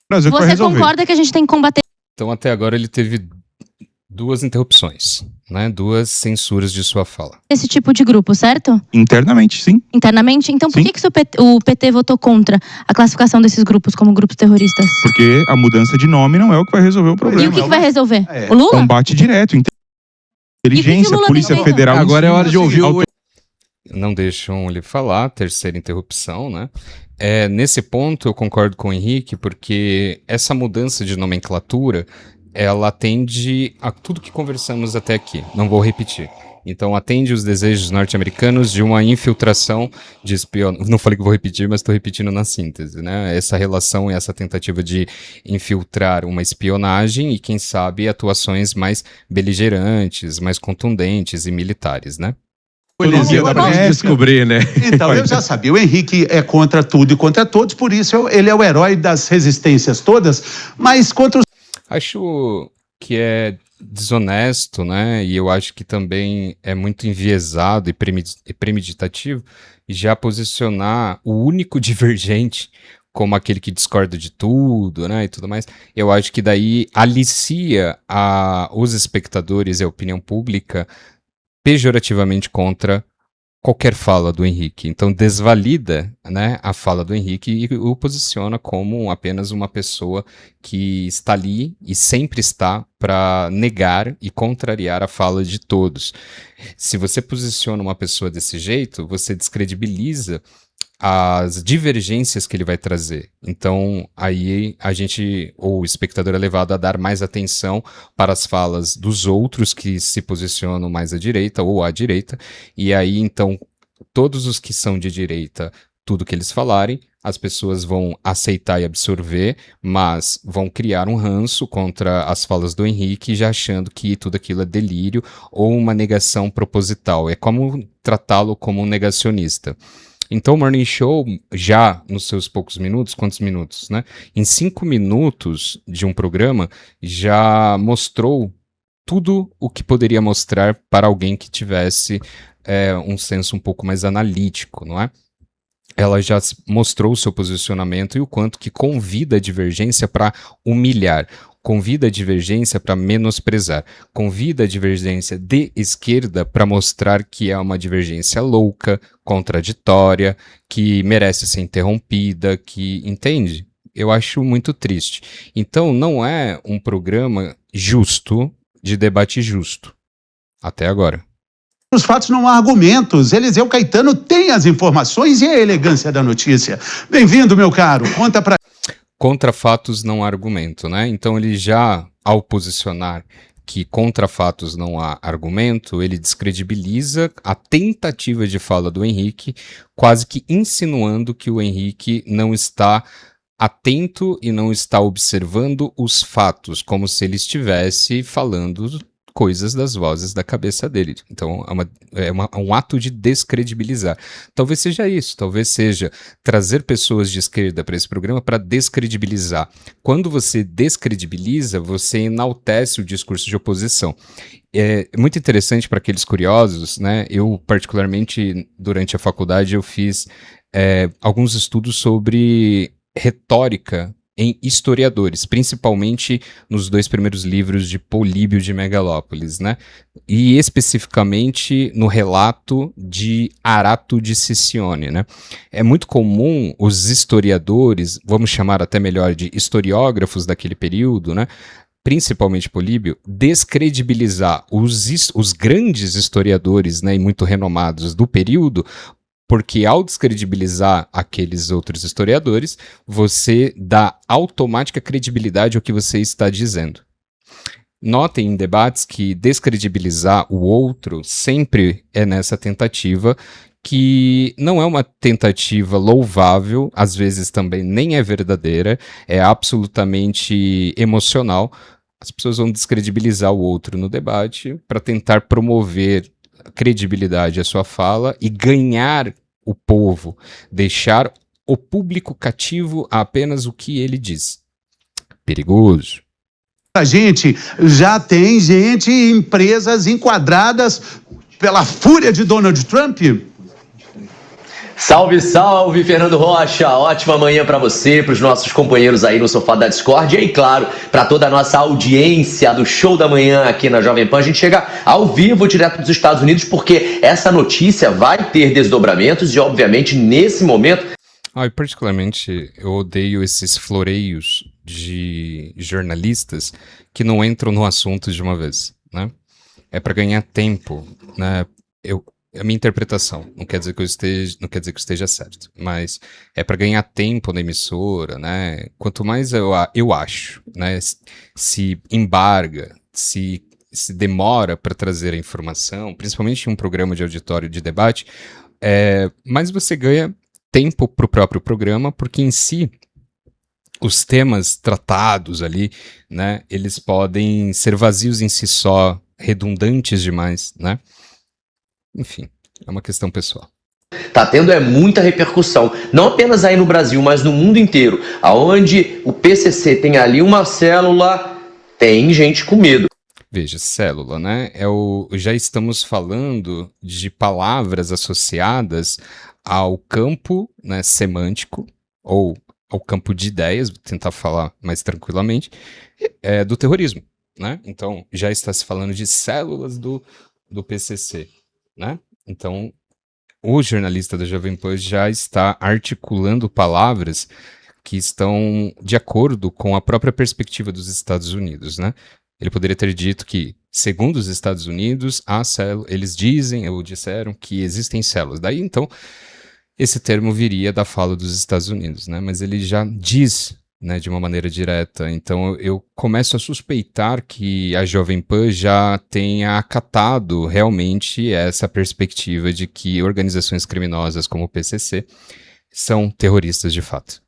Brasil que vai Você resolver. concorda que a gente tem que combater Então, até agora, ele teve 2 interrupções, né? 2 censuras de sua fala. esse tipo de grupo, certo? Internamente, sim. Internamente? Então por Sim. que o PT votou contra a classificação desses grupos como grupos terroristas? Porque a mudança de nome não é o que vai resolver o problema. E o que vai resolver? É. O Lula? Combate direto, E o que inteligência, o Lula Polícia tem feito? Federal. Agora é hora de ouvir o... Não deixam ele falar, terceira interrupção, né? Nesse ponto eu concordo com o Henrique, porque essa mudança de nomenclatura, ela atende a tudo que conversamos até aqui, não vou repetir. Então atende os desejos norte-americanos de uma infiltração de espionagem. Não falei que vou repetir, mas estou repetindo na síntese, né? Essa relação e essa tentativa de infiltrar uma espionagem e, quem sabe, atuações mais beligerantes, mais contundentes e militares, né? Polícia dá pra gente descobrir, né? Então, eu já sabia, o Henrique é contra tudo e contra todos, por isso ele é o herói das resistências todas, mas contra os... Acho que é desonesto, né? E eu acho que também é muito enviesado e premeditativo já posicionar o único divergente como aquele que discorda de tudo, né, e tudo mais. Eu acho que daí alicia os espectadores e a opinião pública pejorativamente contra qualquer fala do Henrique. Então desvalida, né, a fala do Henrique e o posiciona como apenas uma pessoa que está ali e sempre está para negar e contrariar a fala de todos. Se você posiciona uma pessoa desse jeito, você descredibiliza as divergências que ele vai trazer. Então, aí o espectador é levado a dar mais atenção para as falas dos outros que se posicionam mais à direita ou à direita, e aí, então, todos os que são de direita, tudo que eles falarem, as pessoas vão aceitar e absorver, mas vão criar um ranço contra as falas do Henrique, já achando que tudo aquilo é delírio ou uma negação proposital. É como tratá-lo como um negacionista. Então o Morning Show, já nos seus poucos minutos, quantos minutos, né? Em 5 minutos de um programa, já mostrou tudo o que poderia mostrar para alguém que tivesse um senso um pouco mais analítico, não é? Ela já mostrou o seu posicionamento e o quanto que convida a divergência para humilhar, convida a divergência para menosprezar, convida a divergência de esquerda para mostrar que é uma divergência louca, contraditória, que merece ser interrompida, que entende? Eu acho muito triste. Então não é um programa justo, de debate justo, até agora. Os fatos não há argumentos. Eliseu Caetano tem as informações e a elegância da notícia. Bem-vindo, meu caro. Conta pra... Contra fatos não há argumento, né? Então ele já, ao posicionar que contra fatos não há argumento, ele descredibiliza a tentativa de fala do Henrique, quase que insinuando que o Henrique não está atento e não está observando os fatos, como se ele estivesse falando coisas das vozes da cabeça dele. Então é um ato de descredibilizar. Talvez seja isso, talvez seja trazer pessoas de esquerda para esse programa para descredibilizar. Quando você descredibiliza, você enaltece o discurso de oposição. É muito interessante para aqueles curiosos, né? Eu, particularmente, durante a faculdade, eu fiz alguns estudos sobre retórica em historiadores, principalmente nos 2 primeiros livros de Políbio de Megalópolis, né? E especificamente no relato de Arato de Sicyone, né? É muito comum os historiadores, vamos chamar até melhor de historiógrafos daquele período, né? Principalmente Políbio, descredibilizar os grandes historiadores, né, e muito renomados do período, porque ao descredibilizar aqueles outros historiadores, você dá automática credibilidade ao que você está dizendo. Notem em debates que descredibilizar o outro sempre é nessa tentativa, que não é uma tentativa louvável, às vezes também nem é verdadeira, é absolutamente emocional. As pessoas vão descredibilizar o outro no debate para tentar promover credibilidade à sua fala e ganhar o povo, deixar o público cativo a apenas o que ele diz. Perigoso. A gente já tem gente e empresas enquadradas pela fúria de Donald Trump. Salve, salve, Fernando Rocha! Ótima manhã para você, para os nossos companheiros aí no Sofá da Discord e, claro, para toda a nossa audiência do Show da Manhã aqui na Jovem Pan. A gente chega ao vivo, direto dos Estados Unidos, porque essa notícia vai ter desdobramentos e, obviamente, nesse momento... E particularmente, eu odeio esses floreios de jornalistas que não entram no assunto de uma vez, né? É para ganhar tempo, né? A minha interpretação, não quer dizer que eu esteja certo, mas é para ganhar tempo na emissora, né? Quanto mais eu acho, né? Se embarga, se demora para trazer a informação, principalmente em um programa de auditório de debate, mais você ganha tempo para o próprio programa, porque em si os temas tratados ali, né? Eles podem ser vazios em si só, redundantes demais, né? Enfim, é uma questão pessoal. Tá tendo muita repercussão, não apenas aí no Brasil, mas no mundo inteiro, aonde o PCC tem ali uma célula, tem gente com medo. Veja, célula, né? Já estamos falando de palavras associadas ao campo, né, semântico, ou ao campo de ideias, vou tentar falar mais tranquilamente, do terrorismo, né? Então, já está se falando de células do PCC, né? Então, o jornalista da Jovem Pan já está articulando palavras que estão de acordo com a própria perspectiva dos Estados Unidos, né? Ele poderia ter dito que, segundo os Estados Unidos, eles dizem ou disseram que existem células. Daí, então, esse termo viria da fala dos Estados Unidos, né? Mas ele já diz, né, de uma maneira direta. Então eu começo a suspeitar que a Jovem Pan já tenha acatado realmente essa perspectiva de que organizações criminosas como o PCC são terroristas de fato.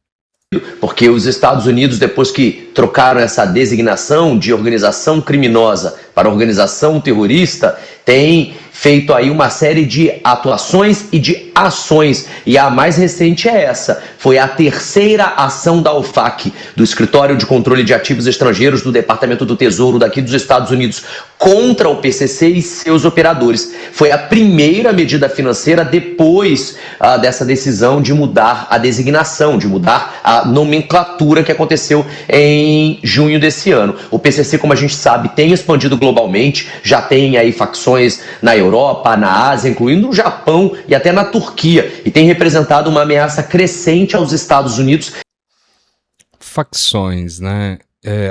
Porque os Estados Unidos, depois que trocaram essa designação de organização criminosa para organização terrorista, têm feito aí uma série de atuações e de ações. E a mais recente é essa. Foi a terceira ação da OFAC, do Escritório de Controle de Ativos Estrangeiros do Departamento do Tesouro daqui dos Estados Unidos, contra o PCC e seus operadores. Foi a primeira medida financeira depois dessa decisão de mudar a designação, de mudar a nomenclatura que aconteceu em junho desse ano. O PCC, como a gente sabe, tem expandido globalmente, já tem aí facções na Europa, na Ásia, incluindo no Japão e até na Turquia, e tem representado uma ameaça crescente aos Estados Unidos. Facções, né?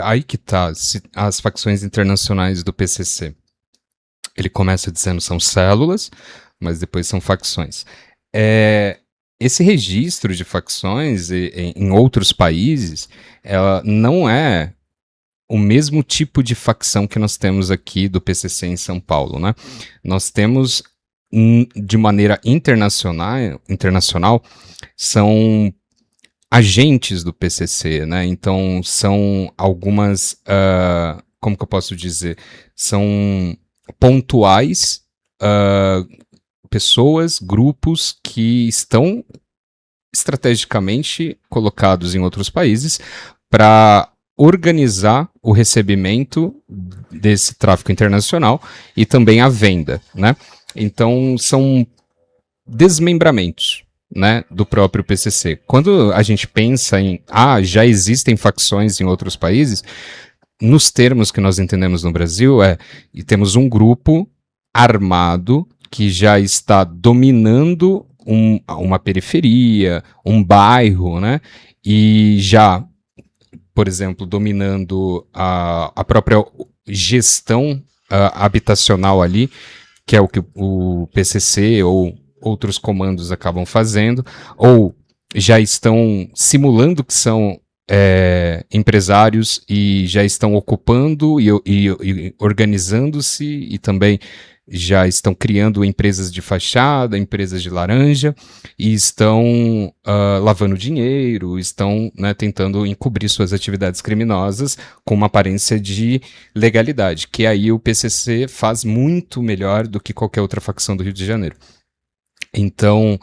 Aí que tá, as facções internacionais do PCC. Ele começa dizendo são células, mas depois são facções. Esse registro de facções em outros países, ela não é o mesmo tipo de facção que nós temos aqui do PCC em São Paulo, né? Nós temos, de maneira internacional, são agentes do PCC, né? Então, são algumas, como que eu posso dizer? São pontuais pessoas, grupos que estão estrategicamente colocados em outros países para organizar o recebimento desse tráfico internacional e também a venda, né? Então, são desmembramentos, né, do próprio PCC. Quando a gente pensa em, já existem facções em outros países, nos termos que nós entendemos no Brasil, e temos um grupo armado que já está dominando uma periferia, um bairro, né, e já, por exemplo, dominando a própria gestão habitacional ali, que é o que o PCC ou outros comandos acabam fazendo, ou já estão simulando que são empresários e já estão ocupando e organizando-se e também já estão criando empresas de fachada, empresas de laranja e estão lavando dinheiro, estão, né, tentando encobrir suas atividades criminosas com uma aparência de legalidade, que aí o PCC faz muito melhor do que qualquer outra facção do Rio de Janeiro. Então,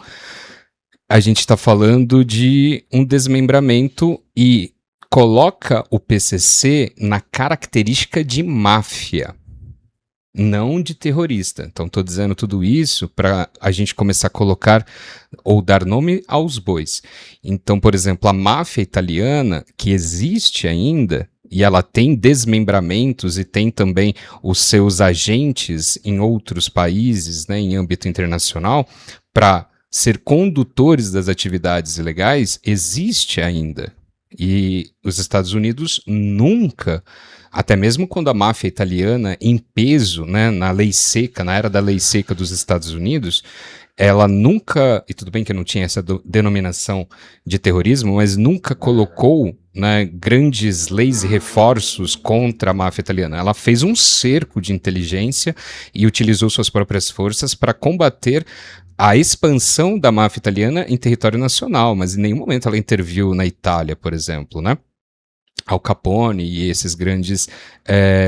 a gente está falando de um desmembramento e coloca o PCC na característica de máfia. não de terrorista. Então, estou dizendo tudo isso para a gente começar a colocar ou dar nome aos bois. Então, por exemplo, a máfia italiana, que existe ainda, e ela tem desmembramentos e tem também os seus agentes em outros países, né, em âmbito internacional, para ser condutores das atividades ilegais, existe ainda. E os Estados Unidos nunca, até mesmo quando a máfia italiana, em peso, né, na lei seca, na era da lei seca dos Estados Unidos, ela nunca, e tudo bem que não tinha essa denominação de terrorismo, mas nunca colocou, né, grandes leis e reforços contra a máfia italiana. Ela fez um cerco de inteligência e utilizou suas próprias forças para combater a expansão da máfia italiana em território nacional, mas em nenhum momento ela interviu na Itália, por exemplo, né? Al Capone e esses grandes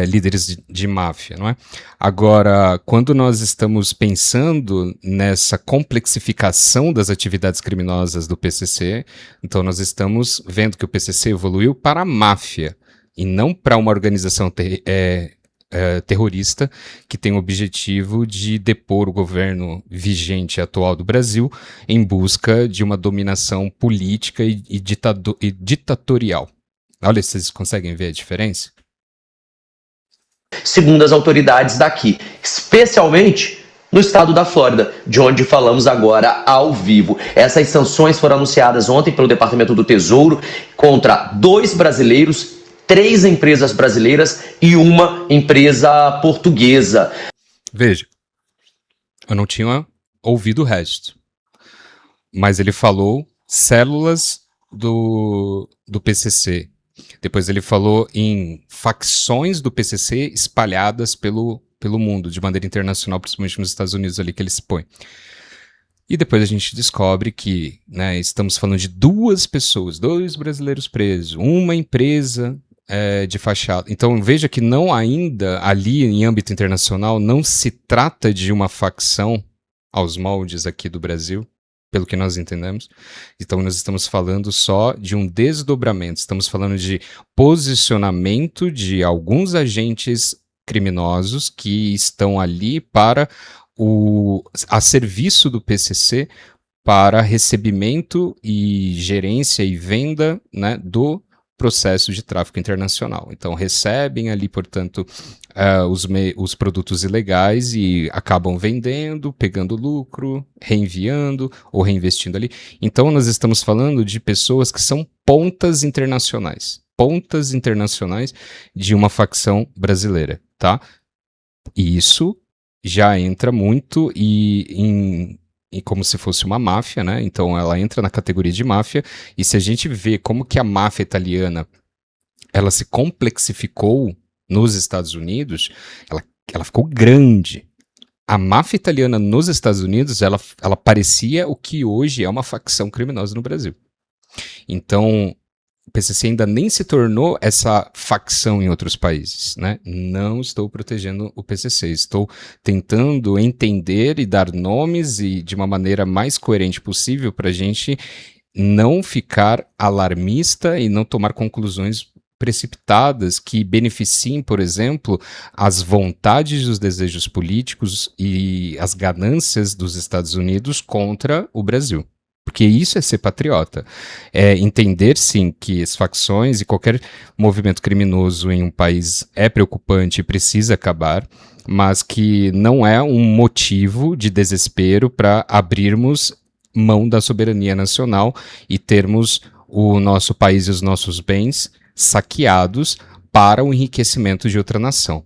líderes de máfia, não é? Agora, quando nós estamos pensando nessa complexificação das atividades criminosas do PCC, então nós estamos vendo que o PCC evoluiu para a máfia e não para uma organização terrorista que tem o objetivo de depor o governo vigente atual do Brasil em busca de uma dominação política e ditatorial. Olha, vocês conseguem ver a diferença? Segundo as autoridades daqui, especialmente no estado da Flórida, de onde falamos agora ao vivo. Essas sanções foram anunciadas ontem pelo Departamento do Tesouro contra 2 brasileiros, 3 empresas brasileiras e uma empresa portuguesa. Veja, eu não tinha ouvido o resto, mas ele falou células do PCC. Depois ele falou em facções do PCC espalhadas pelo mundo, de maneira internacional, principalmente nos Estados Unidos ali que ele se põe. E depois a gente descobre que, né, estamos falando de 2 pessoas, 2 brasileiros presos, uma empresa de fachada. Então veja que não ainda ali em âmbito internacional não se trata de uma facção aos moldes aqui do Brasil, pelo que nós entendemos. Então nós estamos falando só de um desdobramento, estamos falando de posicionamento de alguns agentes criminosos que estão ali para a serviço do PCC para recebimento e gerência e venda, né, do processo de tráfico internacional. Então recebem ali, portanto, os produtos ilegais e acabam vendendo, pegando lucro, reenviando ou reinvestindo ali. Então nós estamos falando de pessoas que são pontas internacionais de uma facção brasileira, tá? E isso já entra muito e como se fosse uma máfia, né? Então ela entra na categoria de máfia, e se a gente vê como que a máfia italiana ela se complexificou nos Estados Unidos, ela ficou grande. A máfia italiana nos Estados Unidos, ela parecia o que hoje é uma facção criminosa no Brasil. Então, o PCC ainda nem se tornou essa facção em outros países, né? Não estou protegendo o PCC, estou tentando entender e dar nomes e de uma maneira mais coerente possível para a gente não ficar alarmista e não tomar conclusões precipitadas que beneficiem, por exemplo, as vontades e os desejos políticos e as ganâncias dos Estados Unidos contra o Brasil. Porque isso é ser patriota. É entender, sim, que as facções e qualquer movimento criminoso em um país é preocupante e precisa acabar, mas que não é um motivo de desespero para abrirmos mão da soberania nacional e termos o nosso país e os nossos bens saqueados para o enriquecimento de outra nação.